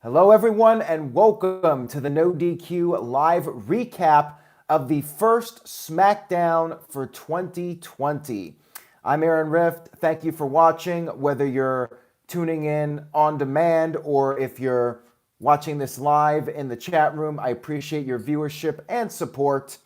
Hello, everyone, and welcome to the No DQ live recap of the first SmackDown for 2020. I'm Aaron Rift. Thank you for watching, whether you're tuning in on demand or if you're watching this live in the chat room. I appreciate your viewership and support.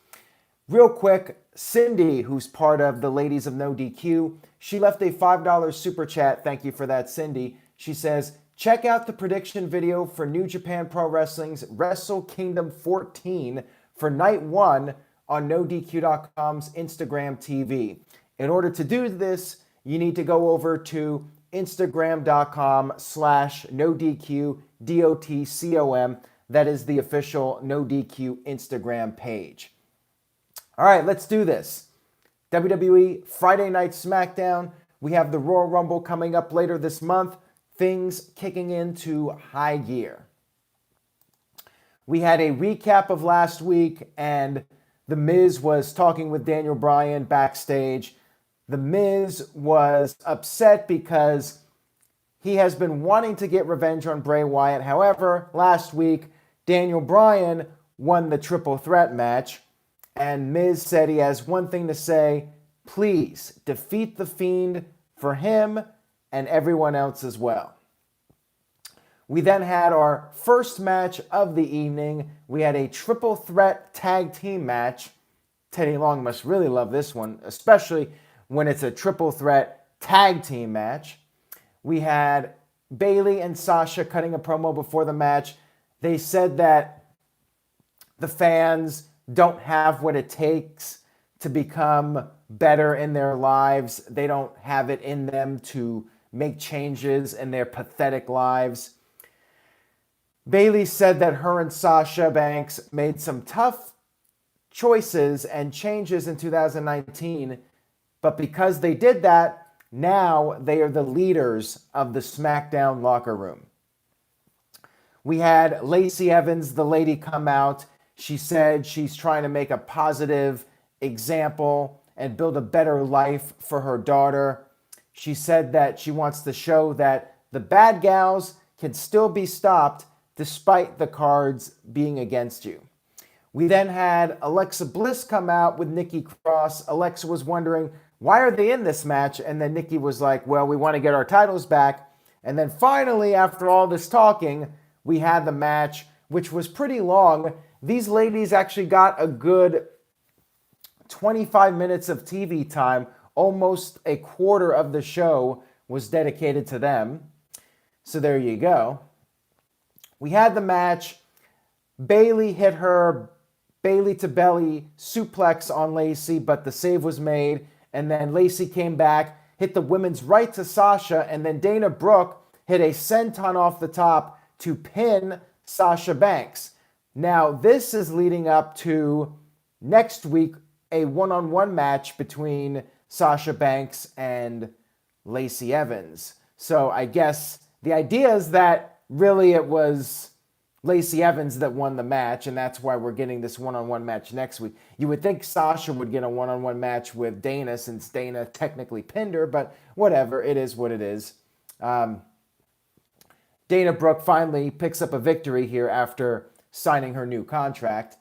Real quick, Cindy, who's part of the Ladies of No DQ, she left a $5 super chat. Thank you for that, Cindy. She says, check out the prediction video for New Japan Pro Wrestling's Wrestle Kingdom 14 for night 1 on NoDQ.com's Instagram TV. In order to do this, you need to go over to Instagram.com/NoDQ.DOTCOM. That is the official NoDQ Instagram page. All right, let's do this. WWE Friday Night SmackDown. We have the Royal Rumble coming up later this month. Things kicking into high gear. We had a recap of last week, and The Miz was talking with Daniel Bryan backstage. The Miz was upset because he has been wanting to get revenge on Bray Wyatt. However, last week, Daniel Bryan won the triple threat match, and Miz said he has one thing to say: please defeat The Fiend for him and everyone else as well. We then had our first match of the evening. We had a triple threat tag team match. Teddy Long must really love this one, especially when it's a triple threat tag team match. We had Bayley and Sasha cutting a promo before the match. They said that the fans don't have what it takes to become better in their lives. They don't have it in them to make changes in their pathetic lives. Bayley said that her and Sasha Banks made some tough choices and changes in 2019, but because they did that, now they are the leaders of the SmackDown locker room. We had Lacey Evans, the lady, come out. She said she's trying to make a positive example and build a better life for her daughter. She said that she wants to show that the bad gals can still be stopped despite the cards being against you. We then had Alexa Bliss come out with Nikki Cross. Alexa was wondering, why are they in this match? And then Nikki was like, well, we want to get our titles back. And then finally, after all this talking, we had the match, which was pretty long. These ladies actually got a good 25 minutes of TV time. Almost a quarter of the show was dedicated to them. So there you go. We had the match. Bayley hit her Bayley to belly suplex on Lacey, but the save was made. And then Lacey came back, hit the women's right to Sasha, and then Dana Brooke hit a senton off the top to pin Sasha Banks. Now, this is leading up to next week, a one-on-one match between Sasha Banks and Lacey Evans. So I guess the idea is that really it was Lacey Evans that won the match, and that's why we're getting this one-on-one match next week. You would think Sasha would get a one-on-one match with Dana since Dana technically pinned her, but whatever, it is what it is. Dana Brooke finally picks up a victory here after signing her new contract.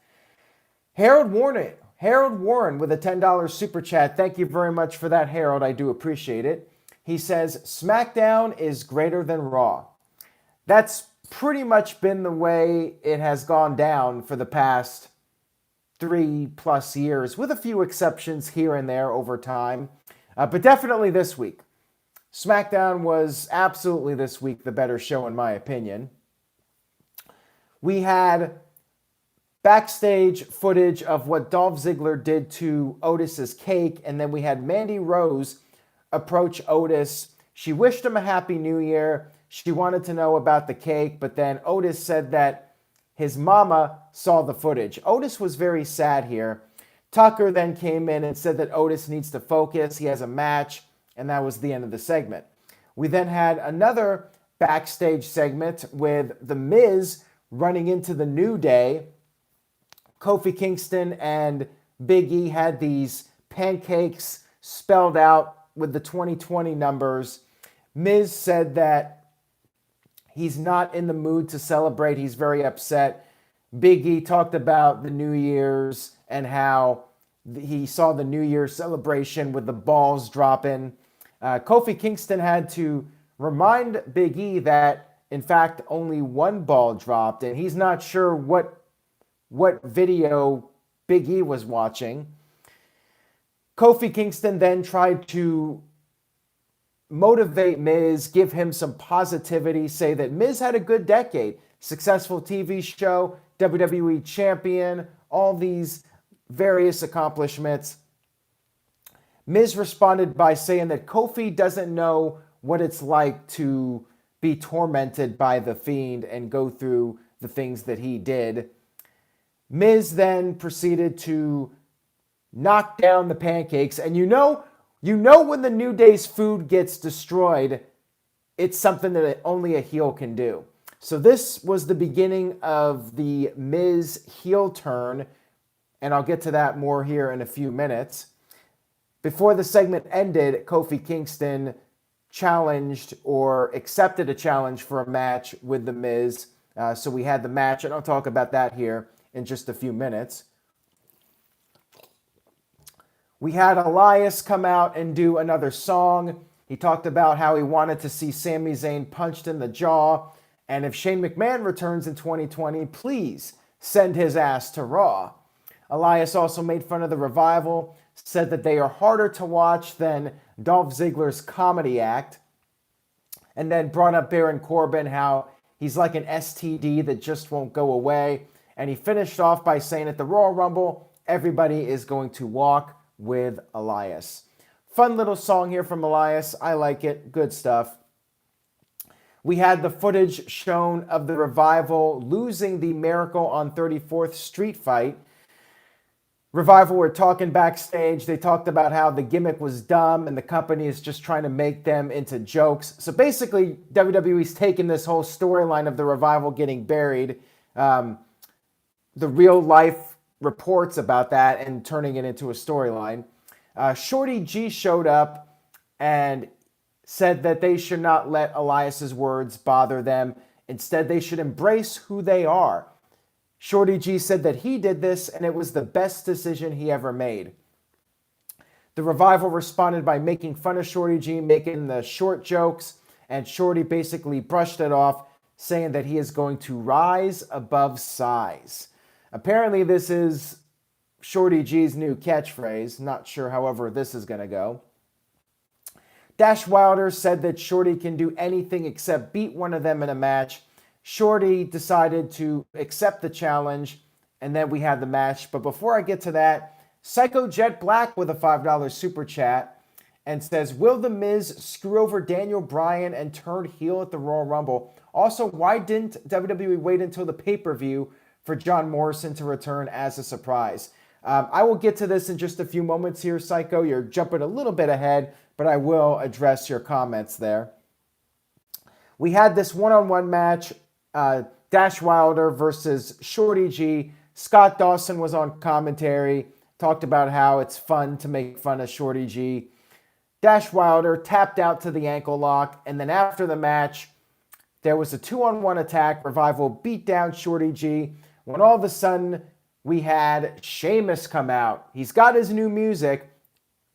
Harold Warren with a $10 super chat. Thank you very much for that, Harold. I do appreciate it. He says, SmackDown is greater than Raw. That's pretty much been the way it has gone down for the past 3+ years, with a few exceptions here and there over time. But definitely this week. SmackDown was absolutely this week the better show, in my opinion. We had backstage footage of what Dolph Ziggler did to Otis's cake, and then we had Mandy Rose approach Otis. She wished him a happy new year. She wanted to know about the cake, but then Otis said that his mama saw the footage. Otis was very sad here. Tucker then came in and said that Otis needs to focus. He has a match, and that was the end of the segment. We then had another backstage segment with The Miz running into the New Day. Kofi Kingston and Big E had these pancakes spelled out with the 2020 numbers. Miz said that he's not in the mood to celebrate. He's very upset. Big E talked about the New Year's and how he saw the New Year's celebration with the balls dropping. Kofi Kingston had to remind Big E that, in fact, only one ball dropped, and he's not sure what video Big E was watching. Kofi Kingston then tried to motivate Miz, give him some positivity, say that Miz had a good decade, successful TV show, WWE champion, all these various accomplishments. Miz responded by saying that Kofi doesn't know what it's like to be tormented by the Fiend and go through the things that he did. Miz then proceeded to knock down the pancakes, and you know when the New Day's food gets destroyed, it's something that only a heel can do. So this was the beginning of the Miz heel turn, and I'll get to that more here in a few minutes. Before the segment ended, Kofi Kingston challenged or accepted a challenge for a match with The Miz. So we had the match, and I'll talk about that here in just a few minutes. We had Elias come out and do another song. He talked about how he wanted to see Sami Zayn punched in the jaw. And if Shane McMahon returns in 2020, please send his ass to Raw. Elias also made fun of the Revival, said that they are harder to watch than Dolph Ziggler's comedy act, and then brought up Baron Corbin, how he's like an STD that just won't go away. And he finished off by saying at the Royal Rumble, everybody is going to walk with Elias. Fun little song here from Elias. I like it. Good stuff. We had the footage shown of the Revival losing the Miracle on 34th Street fight. Revival were talking backstage. They talked about how the gimmick was dumb and the company is just trying to make them into jokes. So basically, WWE's taking this whole storyline of the Revival getting buried, the real life reports about that, and turning it into a storyline. Shorty G showed up and said that they should not let Elias's words bother them. Instead, they should embrace who they are. Shorty G said that he did this and it was the best decision he ever made. The Revival responded by making fun of Shorty G, making the short jokes, and Shorty basically brushed it off, saying that he is going to rise above size. Apparently, this is Shorty G's new catchphrase. Not sure, however, this is going to go. Dash Wilder said that Shorty can do anything except beat one of them in a match. Shorty decided to accept the challenge, and then we had the match. But before I get to that, Psycho Jet Black with a $5 super chat and says, will The Miz screw over Daniel Bryan and turn heel at the Royal Rumble? Also, why didn't WWE wait until the pay-per-view for John Morrison to return as a surprise? I will get to this in just a few moments here, Psycho. You're jumping a little bit ahead, but I will address your comments there. We had this one-on-one match, Dash Wilder versus Shorty G. Scott Dawson was on commentary, talked about how it's fun to make fun of Shorty G. Dash Wilder tapped out to the ankle lock, and then after the match, there was a 2-on-1 attack. Revival beat down Shorty G, when all of a sudden we had Sheamus come out. He's got his new music,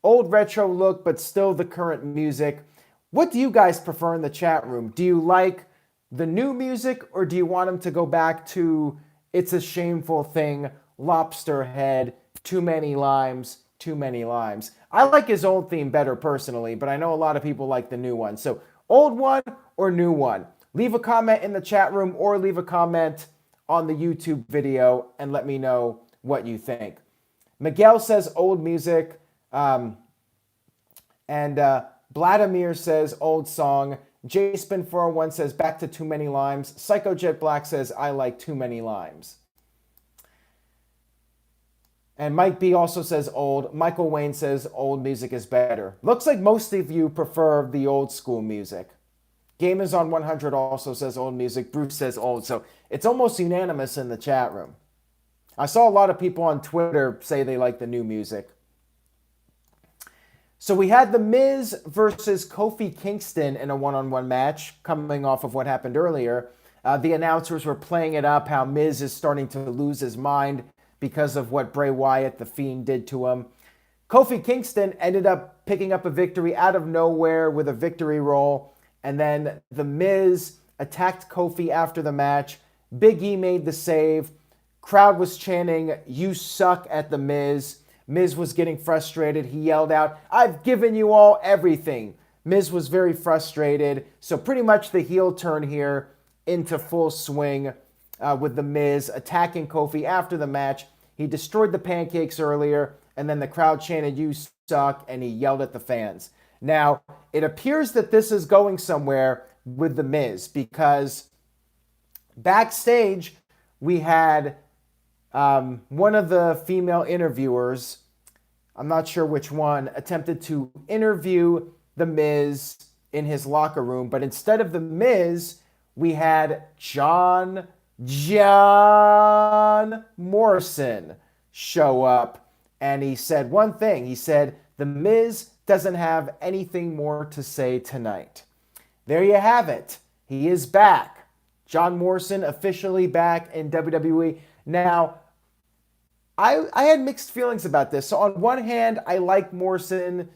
old retro look, but still the current music. What do you guys prefer in the chat room? Do you like the new music, or do you want him to go back to It's a Shameful Thing, Lobster Head, Too Many Limes, Too Many Limes? I like his old theme better personally, but I know a lot of people like the new one. So old one or new one? Leave a comment in the chat room or leave a comment on the YouTube video and let me know what you think. Miguel says old music. And Vladimir says old song. JSpin401 says back to Too Many Limes. Psycho Jet Black says I like Too Many Limes. And Mike B also says old. Michael Wayne says old music is better. Looks like most of you prefer the old school music. Gamers on 100 also says old music. Bruce says old. So it's almost unanimous in the chat room. I saw a lot of people on Twitter say they like the new music. So we had The Miz versus Kofi Kingston in a one-on-one match coming off of what happened earlier. The announcers were playing it up, how Miz is starting to lose his mind because of what Bray Wyatt, the Fiend, did to him. Kofi Kingston ended up picking up a victory out of nowhere with a victory roll. And then The Miz attacked Kofi after the match. Big E made the save. Crowd was chanting, "You suck," at The Miz. Miz was getting frustrated. He yelled out, "I've given you all everything." Miz was very frustrated. So pretty much the heel turn here into full swing with The Miz attacking Kofi after the match. He destroyed the pancakes earlier, and then the crowd chanted, "You suck," and he yelled at the fans. Now, it appears that this is going somewhere with The Miz, because backstage we had one of the female interviewers, I'm not sure which one, attempted to interview The Miz in his locker room, but instead of The Miz, we had John Morrison show up, and he said one thing. He said, "The Miz doesn't have anything more to say tonight." There you have it. He is back. John Morrison officially back in WWE. Now, I had mixed feelings about this. So on one hand, I like Morrison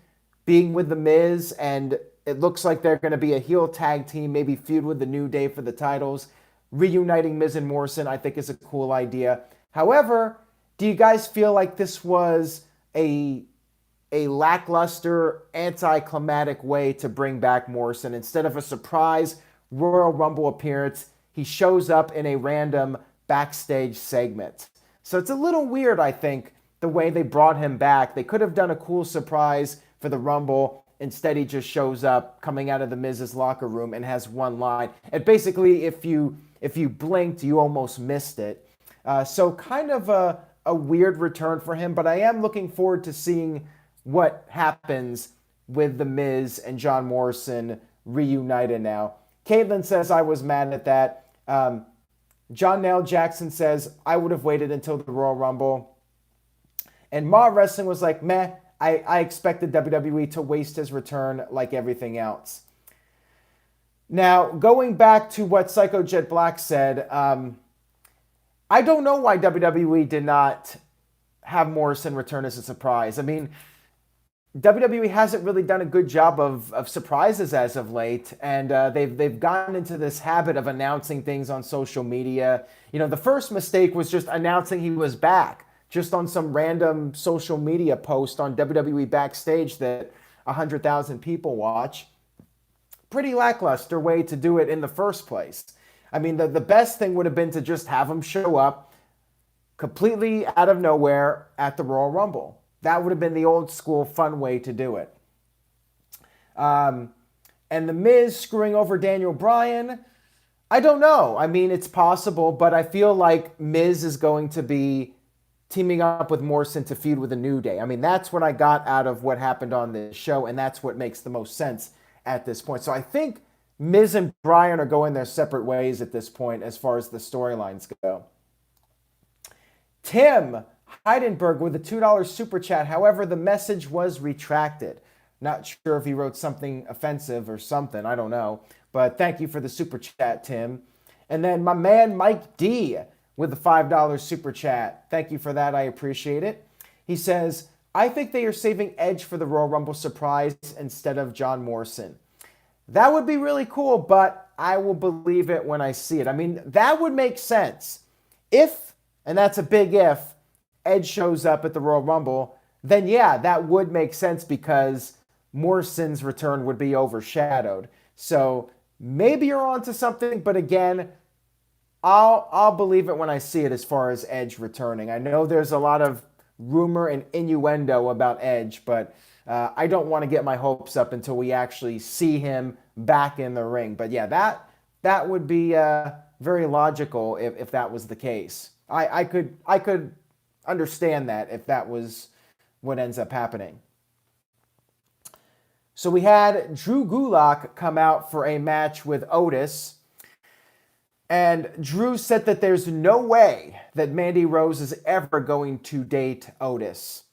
being with The Miz, and it looks like they're going to be a heel tag team, maybe feud with the New Day for the titles. Reuniting Miz and Morrison, I think, is a cool idea. However, do you guys feel like this was a lackluster, anticlimactic way to bring back Morrison? Instead of a surprise Royal Rumble appearance, he shows up in a random backstage segment. So it's a little weird, I think, the way they brought him back. They could have done a cool surprise for the Rumble. Instead, he just shows up coming out of the Miz's locker room and has one line. And basically, if you blinked, you almost missed it. So kind of a weird return for him, but I am looking forward to seeing what happens with The Miz and John Morrison reunited now. Caitlin says, "I was mad at that." John Nell Jackson says, "I would have waited until the Royal Rumble." And Ma Wrestling was like, "Meh, I expected WWE to waste his return like everything else." Now, going back to what Psycho Jet Black said, I don't know why WWE did not have Morrison return as a surprise. I mean, WWE hasn't really done a good job of surprises as of late, and they've gotten into this habit of announcing things on social media. You know, the first mistake was just announcing he was back, just on some random social media post on WWE Backstage that 100,000 people watch. Pretty lackluster way to do it in the first place. I mean, the best thing would have been to just have him show up completely out of nowhere at the Royal Rumble. That would have been the old school fun way to do it. And The Miz screwing over Daniel Bryan, I don't know. I mean, it's possible, but I feel like Miz is going to be teaming up with Morrison to feud with the New Day. I mean, that's what I got out of what happened on this show, and that's what makes the most sense at this point. So I think Miz and Bryan are going their separate ways at this point as far as the storylines go. Tim Heidenberg with a $2 super chat. However, the message was retracted. Not sure if he wrote something offensive or something. I don't know. But thank you for the super chat, Tim. And then my man Mike D with the $5 super chat. Thank you for that. I appreciate it. He says, "I think they are saving Edge for the Royal Rumble surprise instead of John Morrison." That would be really cool, but I will believe it when I see it. I mean, that would make sense. If, and that's a big if, Edge shows up at the Royal Rumble, then yeah, that would make sense because Morrison's return would be overshadowed. So maybe you're onto something, but again, I'll believe it when I see it as far as Edge returning. I know there's a lot of rumor and innuendo about Edge, but I don't want to get my hopes up until we actually see him back in the ring. But yeah, that would be very logical if that was the case. I could understand that if that was what ends up happening. So we had Drew Gulak come out for a match with Otis. And Drew said that there's no way that Mandy Rose is ever going to date Otis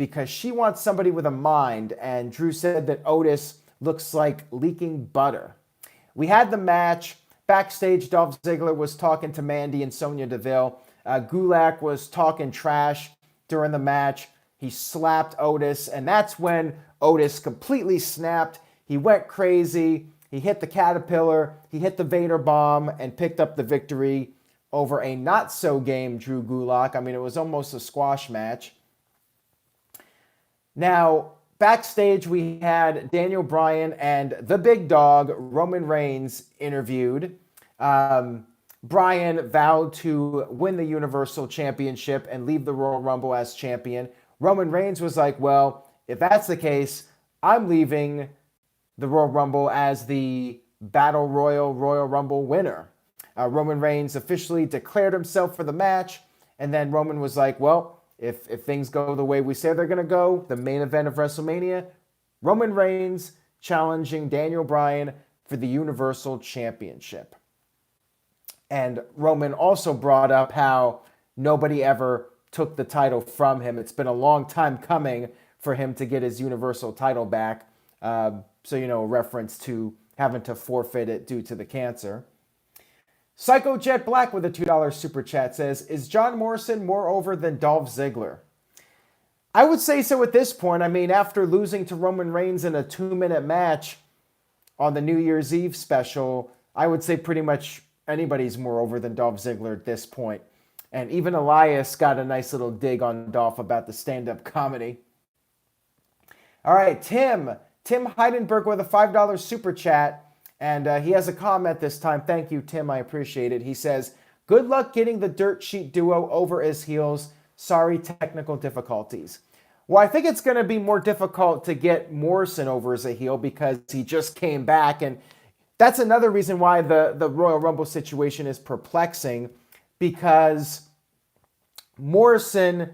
because she wants somebody with a mind, and Drew said that Otis looks like leaking butter. We had the match. Backstage, Dolph Ziggler was talking to Mandy and Sonya Deville. Gulak was talking trash during the match. He slapped Otis, and that's when Otis completely snapped. He went crazy. He hit the Caterpillar. He hit the Vader Bomb and picked up the victory over a not-so-game Drew Gulak. I mean, it was almost a squash match. Now, backstage, we had Daniel Bryan and the big dog, Roman Reigns, interviewed. Bryan vowed to win the Universal Championship and leave the Royal Rumble as champion. Roman Reigns was like, well, if that's the case, I'm leaving the Royal Rumble as the Battle Royal Rumble winner. Roman Reigns officially declared himself for the match, and then Roman was like, well, if things go the way we say they're going to go, the main event of WrestleMania, Roman Reigns challenging Daniel Bryan for the Universal Championship. And Roman also brought up how nobody ever took the title from him. It's been a long time coming for him to get his Universal title back. So, a reference to having to forfeit it due to the cancer. Psycho Jet Black with a $2 super chat says, is John Morrison more over than Dolph Ziggler? I would say so at this point. I mean, after losing to Roman Reigns in a 2-minute match on the New Year's Eve special, I would say pretty much anybody's more over than Dolph Ziggler at this point. And even Elias got a nice little dig on Dolph about the stand-up comedy. All right, Tim Heidenberg with a $5 super chat. And he has a comment this time. Thank you, Tim. I appreciate it. He says, good luck getting the Dirt Sheet duo over as heels. Sorry, technical difficulties. Well, I think it's going to be more difficult to get Morrison over as a heel because he just came back. And that's another reason why the Royal Rumble situation is perplexing, because Morrison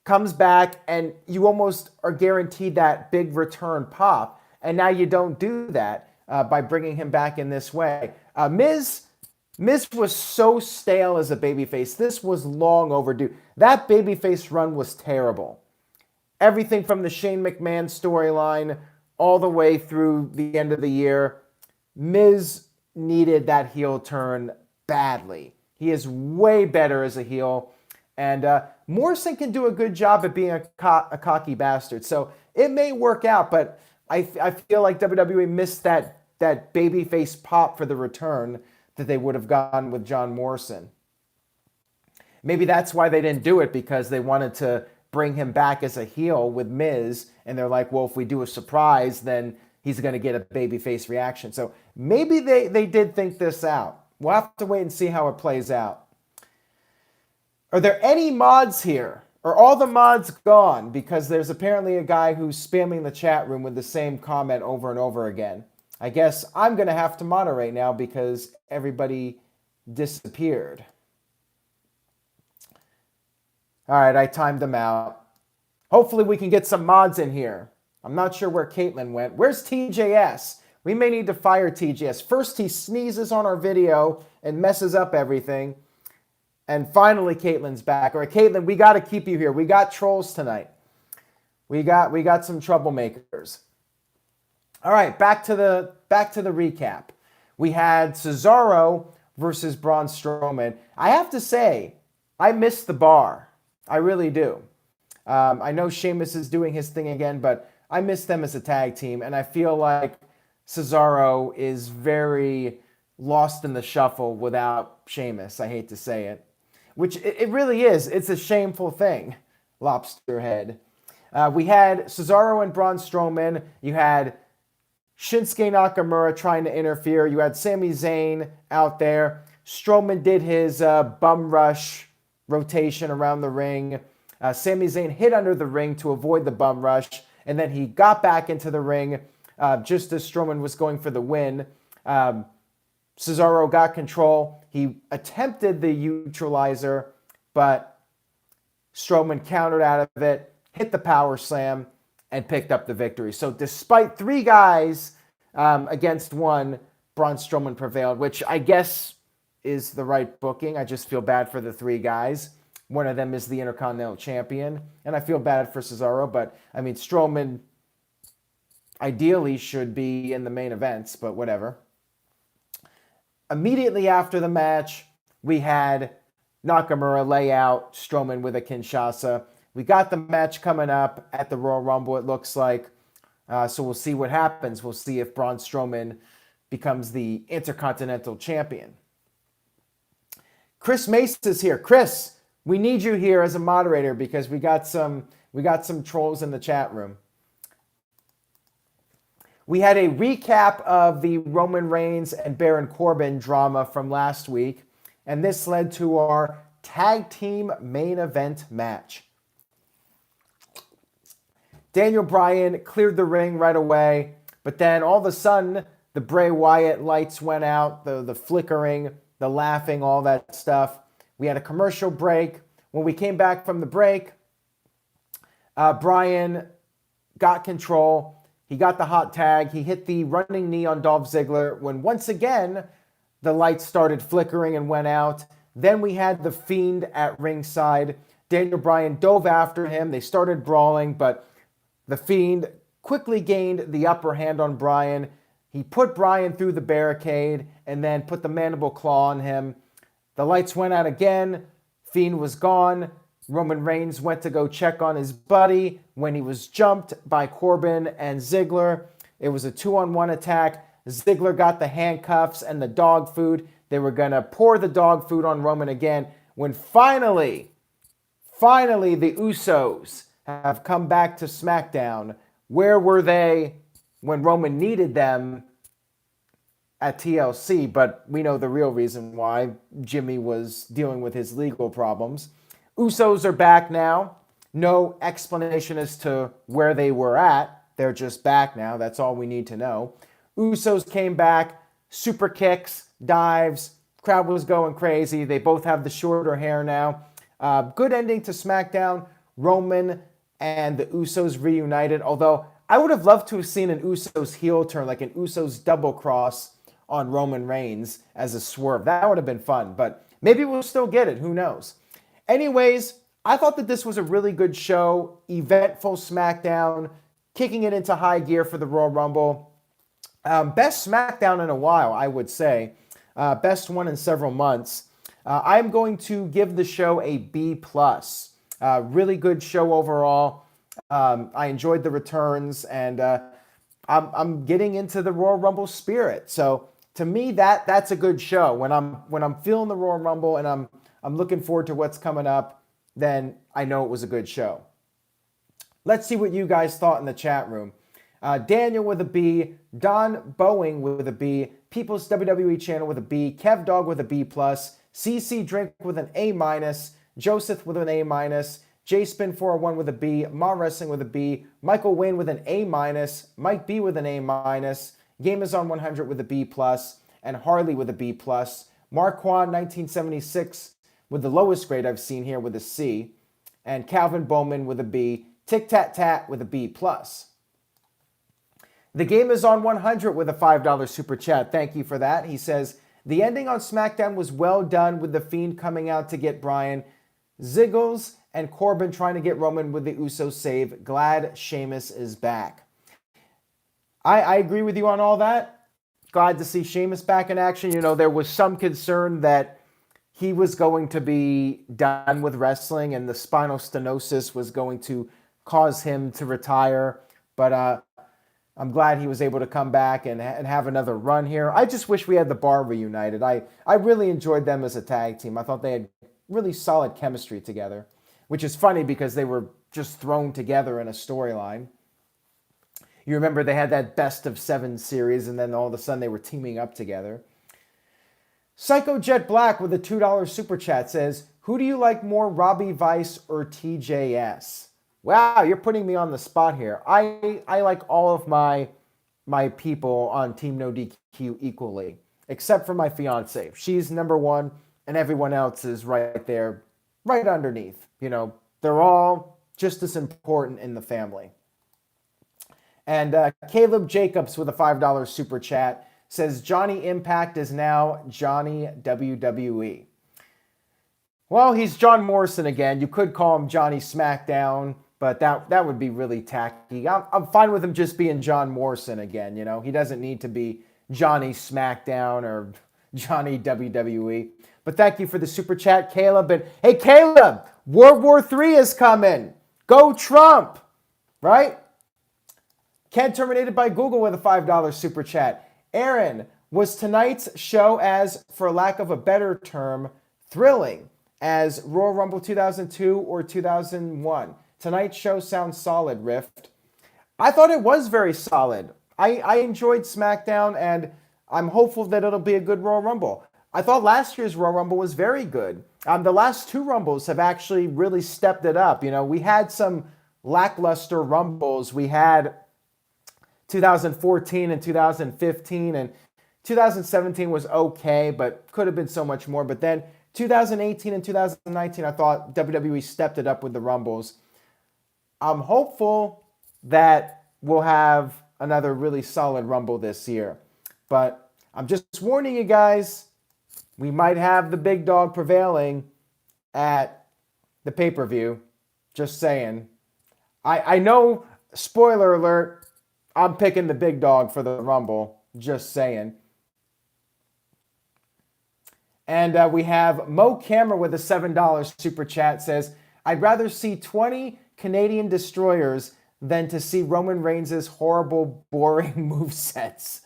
comes back and you almost are guaranteed that big return pop. And now you don't do that. By bringing him back in this way. Miz was so stale as a babyface. This was long overdue. That babyface run was terrible. Everything from the Shane McMahon storyline all the way through the end of the year, Miz needed that heel turn badly. He is way better as a heel. And Morrison can do a good job at being a cocky bastard. So it may work out, but I feel like WWE missed that babyface pop for the return that they would have gotten with John Morrison. Maybe that's why they didn't do it, because they wanted to bring him back as a heel with Miz, and they're like, well, if we do a surprise, then he's going to get a babyface reaction. So maybe they did think this out. We'll have to wait and see how it plays out. Are there any mods here? Are all the mods gone? Because there's apparently a guy who's spamming the chat room with the same comment over and over again. I guess I'm going to have to moderate now because everybody disappeared. All right, I timed them out. Hopefully we can get some mods in here. I'm not sure where Caitlin went. Where's TJS? We may need to fire TJS. First he sneezes on our video and messes up everything. And finally Caitlin's back. All right, Caitlin, we got to keep you here. We got trolls tonight. We got some troublemakers. All right, back to the recap. We had Cesaro versus Braun Strowman. I have to say, I miss the Bar. I really do. I know Sheamus is doing his thing again, but I miss them as a tag team, and I feel like Cesaro is very lost in the shuffle without Sheamus. I hate to say it, which it really is. It's a shameful thing, lobster head. We had Cesaro and Braun Strowman. You had Shinsuke Nakamura trying to interfere. You had Sami Zayn out there. Strowman did his bum rush rotation around the ring. Sami Zayn hit under the ring to avoid the bum rush, and then he got back into the ring just as Strowman was going for the win. Cesaro got control. He attempted the neutralizer, but Strowman countered out of it, hit the power slam, and picked up the victory. So despite three guys against one, Braun Strowman prevailed, which I guess is the right booking. I just feel bad for the three guys. one of them is the Intercontinental Champion. And I feel bad for Cesaro, but I mean, Strowman ideally should be in the main events, but whatever. Immediately after the match, we had Nakamura lay out Strowman with a Kinshasa. We got the match coming up at the Royal Rumble, it looks like. So we'll see what happens. We'll see if Braun Strowman becomes the Intercontinental Champion. Chris Mace is here. Chris, we need you here as a moderator because we got some trolls in the chat room. We had a recap of the Roman Reigns and Baron Corbin drama from last week, and this led to our tag team main event match. Daniel Bryan cleared the ring right away, but then all of a sudden, the Bray Wyatt lights went out, the flickering, the laughing, all that stuff. We had a commercial break. When we came back from the break, Bryan got control. He got the hot tag. He hit the running knee on Dolph Ziggler when once again, the lights started flickering and went out. Then we had the Fiend at ringside. Daniel Bryan dove after him. They started brawling, but the Fiend quickly gained the upper hand on Bryan. He put Bryan through the barricade and then put the mandible claw on him. The lights went out again. Fiend was gone. Roman Reigns went to go check on his buddy when he was jumped by Corbin and Ziggler. It was a 2-on-1 attack. Ziggler got the handcuffs and the dog food. They were going to pour the dog food on Roman again when finally the Usos have come back to SmackDown. Where were they when Roman needed them at TLC? But we know the real reason why. Jimmy was dealing with his legal problems. Usos are back now. No explanation as to where they were at. They're just back now. That's all we need to know. Usos came back. Super kicks, dives. Crowd was going crazy. They both have the shorter hair now. Good ending to SmackDown. Roman and the Usos reunited. Although I would have loved to have seen an Usos heel turn, like an Usos double cross on Roman Reigns as a swerve. That would have been fun, but maybe we'll still get it. Who knows? Anyways, I thought that this was a really good show. Eventful SmackDown, kicking it into high gear for the Royal Rumble. Best SmackDown in a while, I would say. Best one in several months. I'm going to give the show a B+. Really good show overall. I enjoyed the returns, and I'm getting into the Royal Rumble spirit. So to me, that's a good show. When I'm feeling the Royal Rumble and I'm looking forward to what's coming up, then I know it was a good show. Let's see what you guys thought in the chat room. Daniel with a B, Don Boeing with a B, People's WWE Channel with a B, Kev Dog with a B+, CC Drink with an A-, Joseph with an A-, JSpin401 with a B, Morrison with a B, Michael Wayne with an A-, Mike B with an A-, Gamers on 100 with a B+, and Harley with a B+, Marquand 1976 with the lowest grade I've seen here with a C, and Calvin Bowman with a B, Tic Tat Tat with a B+. The Gamers on 100 with a $5 super chat. Thank you for that. He says, the ending on SmackDown was well done with the Fiend coming out to get Bryan, Ziggles and Corbin trying to get Roman with the Usos save. Glad Sheamus is back. I agree with you on all that. Glad to see Sheamus back in action. You know, there was some concern that he was going to be done with wrestling and the spinal stenosis was going to cause him to retire. But I'm glad he was able to come back and have another run here. I just wish we had the Bar reunited. I really enjoyed them as a tag team. I thought they had really solid chemistry together, which is funny because they were just thrown together in a storyline. You remember they had that best of 7 series, and then all of a sudden they were teaming up together. Psycho Jet Black with a $2 super chat says, who do you like more, Robbie Vice or TJS? Wow, you're putting me on the spot here. I like all of my people on Team No DQ equally, except for my fiance. She's number one, and everyone else is right there, right underneath. You know, they're all just as important in the family. And Caleb Jacobs with a $5 super chat says, Johnny Impact is now Johnny WWE. Well, he's John Morrison again. You could call him Johnny SmackDown, but that would be really tacky. I'm fine with him just being John Morrison again. You know, he doesn't need to be Johnny SmackDown or Johnny WWE. But thank you for the super chat, Caleb. And hey, Caleb, World War III is coming. Go Trump, right? Ken terminated by Google with a $5 super chat. Aaron, was tonight's show as, for lack of a better term, thrilling as Royal Rumble 2002 or 2001? Tonight's show sounds solid, Rift. I thought it was very solid. I enjoyed SmackDown, and I'm hopeful that it'll be a good Royal Rumble. I thought last year's Royal Rumble was very good. The last two Rumbles have actually really stepped it up. You know, we had some lackluster Rumbles. We had 2014 and 2015, and 2017 was okay, but could have been so much more. But then 2018 and 2019, I thought WWE stepped it up with the Rumbles. I'm hopeful that we'll have another really solid Rumble this year. But I'm just warning you guys, we might have the big dog prevailing at the pay-per-view. Just saying. I know, spoiler alert, I'm picking the big dog for the Rumble. Just saying. And we have Mo Camera with a $7 super chat says, I'd rather see 20 Canadian destroyers than to see Roman Reigns' horrible, boring movesets.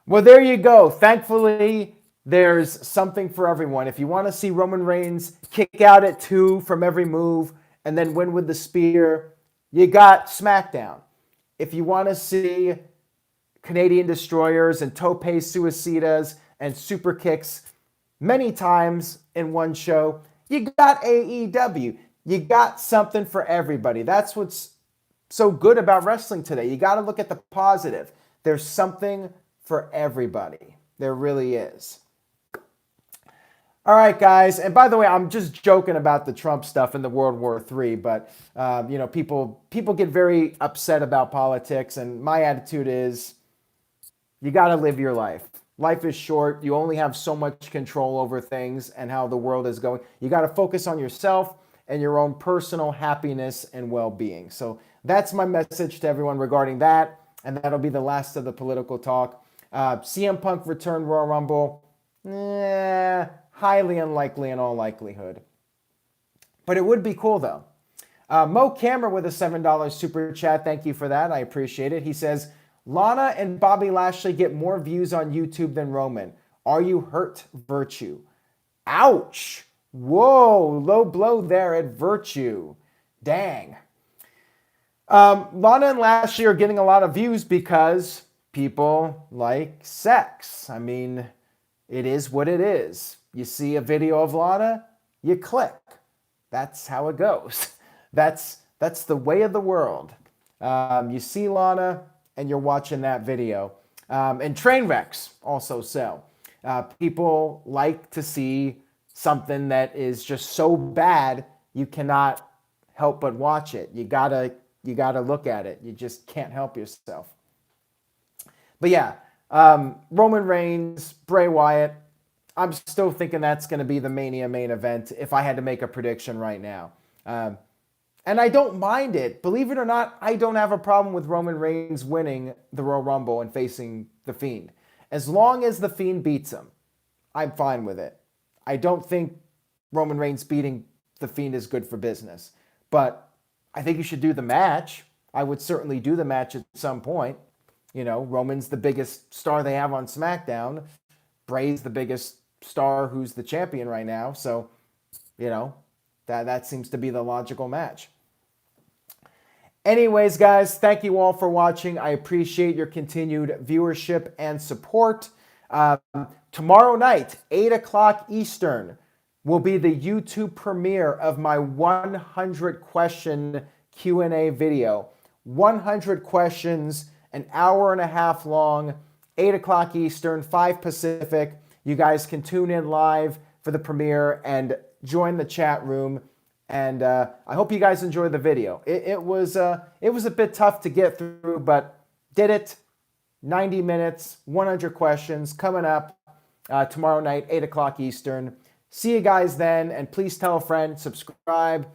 Well, there you go. Thankfully, there's something for everyone. If you want to see Roman Reigns kick out at 2 from every move and then win with the spear, you got SmackDown. If you want to see Canadian destroyers and tope suicidas and super kicks many times in one show, you got AEW. You got something for everybody. That's what's so good about wrestling today. You got to look at the positive. There's something for everybody. There really is. All right, guys. And by the way, I'm just joking about the Trump stuff in the World War III, but people get very upset about politics, and my attitude is you got to live your life. Life is short. You only have so much control over things and how the world is going. You got to focus on yourself and your own personal happiness and well-being. So that's my message to everyone regarding that, and that'll be the last of the political talk. CM Punk return Royal Rumble. Highly unlikely in all likelihood. But it would be cool, though. Mo Camera with a $7 super chat. Thank you for that. I appreciate it. He says, Lana and Bobby Lashley get more views on YouTube than Roman. Are you hurt, Virtue? Ouch. Whoa, low blow there at Virtue. Dang. Lana and Lashley are getting a lot of views because people like sex. I mean, it is what it is. You see a video of Lana, you click. That's how it goes. That's the way of the world. You see Lana, and you're watching that video. And train wrecks also sell. People like to see something that is just so bad you cannot help but watch it. You gotta look at it. You just can't help yourself. But yeah, Roman Reigns, Bray Wyatt, I'm still thinking that's going to be the Mania main event if I had to make a prediction right now. And I don't mind it. Believe it or not, I don't have a problem with Roman Reigns winning the Royal Rumble and facing The Fiend. As long as The Fiend beats him, I'm fine with it. I don't think Roman Reigns beating The Fiend is good for business. But I think you should do the match. I would certainly do the match at some point. You know, Roman's the biggest star they have on SmackDown. Bray's the biggest star who's the champion right now. So, you know, that seems to be the logical match. Anyways, guys, thank you all for watching. I appreciate your continued viewership and support. Tomorrow night, 8 o'clock Eastern, will be the YouTube premiere of my 100 question Q&A video. 100 questions, an hour and a half long, 8 o'clock Eastern, 5 Pacific. You guys can tune in live for the premiere and join the chat room. And I hope you guys enjoy the video. It was a bit tough to get through, but did it. 90 minutes, 100 questions coming up tomorrow night, 8 o'clock Eastern. See you guys then, and please tell a friend, subscribe,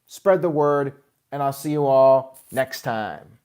spread the word, and I'll see you all next time.